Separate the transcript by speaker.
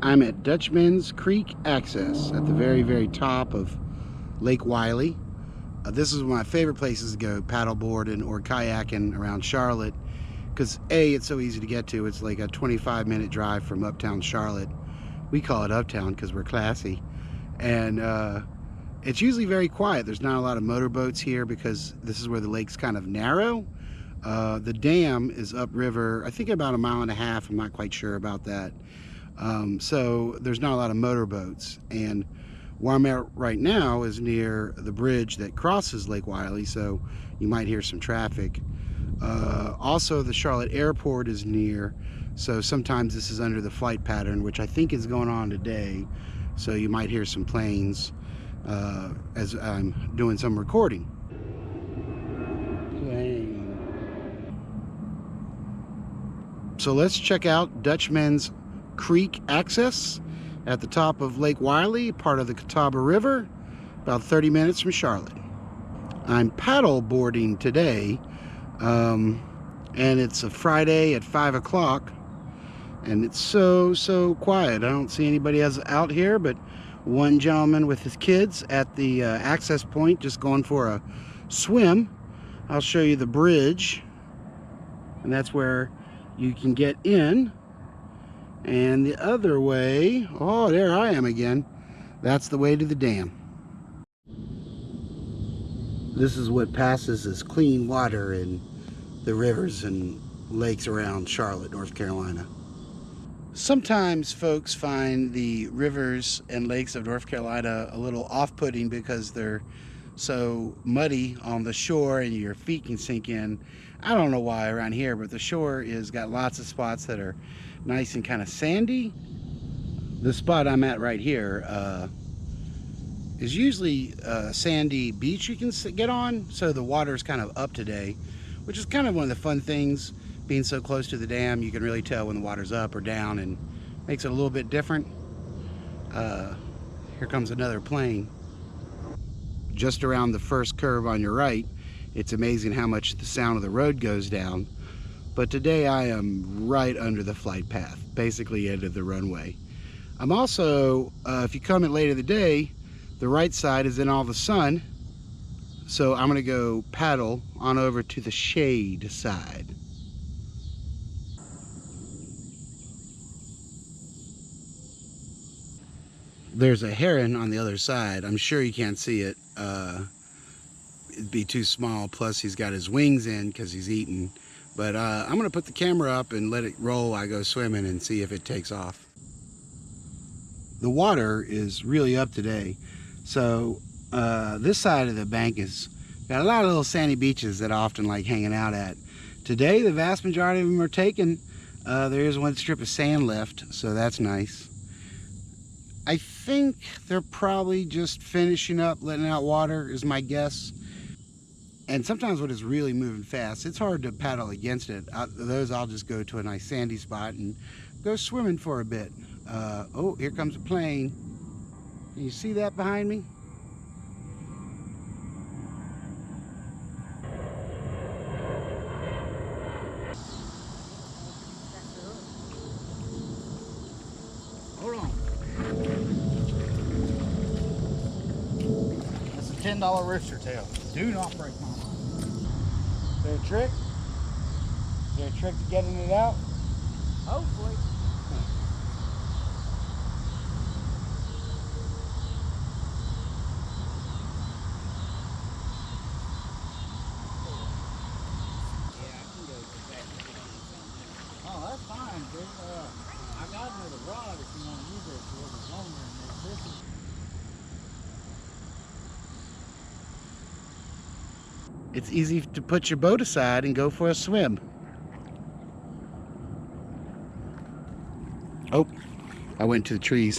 Speaker 1: I'm at Dutchmans Creek Access at the very top of Lake Wylie. This is one of my favorite places to go paddleboarding or kayaking around Charlotte because A, it's so easy to get to. It's like a 25-minute drive from uptown Charlotte. We call it uptown because we're classy. And it's usually very quiet. There's not a lot of motorboats here because this is where the lake's kind of narrow. The dam is upriver, I think about 1.5 miles. I'm not quite sure about that. So there's not a lot of motorboats, and where I'm at right now is near the bridge that crosses Lake Wylie, so you might hear some traffic. Also, the Charlotte airport is near, so sometimes this is under the flight pattern, which I think is going on today, so you might hear some planes as I'm doing some recording. So let's check out Dutchmans Creek Access at the top of Lake Wylie, part of the Catawba River, about 30 minutes from Charlotte. I'm paddle boarding today, and it's a Friday at 5 o'clock, and it's so quiet. I don't see anybody else out here but one gentleman with his kids at the access point just going for a swim. I'll show you the bridge, and that's where you can get in. And the other way, oh, there I am again. That's the way to the dam. This is what passes as clean water in the rivers and lakes around Charlotte, North Carolina. Sometimes folks find the rivers and lakes of North Carolina a little off-putting because they're so muddy on the shore and your feet can sink in. I don't know why around here, but the shore is got lots of spots that are nice and kind of sandy. The spot I'm at right here is usually a sandy beach you can get on, so the water is kind of up today, which is kind of one of the fun things. Being so close to the dam, you can really tell when the water's up or down, and makes it a little bit different. Here comes another plane. Just around the first curve on your right, it's amazing how much the sound of the road goes down. But today I am right under the flight path, basically into the runway. I'm also, if you come in late in the day, the right side is in all the sun. So I'm gonna go paddle on over to the shade side. There's a heron on the other side. I'm sure you can't see it. It'd be too small, plus he's got his wings in because he's eating. But I'm gonna put the camera up and let it roll. I go swimming and see if it takes off. The water is really up today. So this side of the bank is got a lot of little sandy beaches that I often like hanging out at. Today, the vast majority of them are taken. There is one strip of sand left, so that's nice. I think they're probably just finishing up, letting out water is my guess. And sometimes when it's really moving fast, it's hard to paddle against it. Those I'll just go to a nice sandy spot and go swimming for a bit. Oh, here comes a plane. Can you see that behind me? Hold on. That's a $10 rooster tail. Do not break my mind. Is there a trick? Is there a trick to getting it out? Hopefully. Oh, that's fine, dude. I got another rod if you want to use it if it was longer than this. It's easy to put your boat aside and go for a swim. Oh, I went to the trees.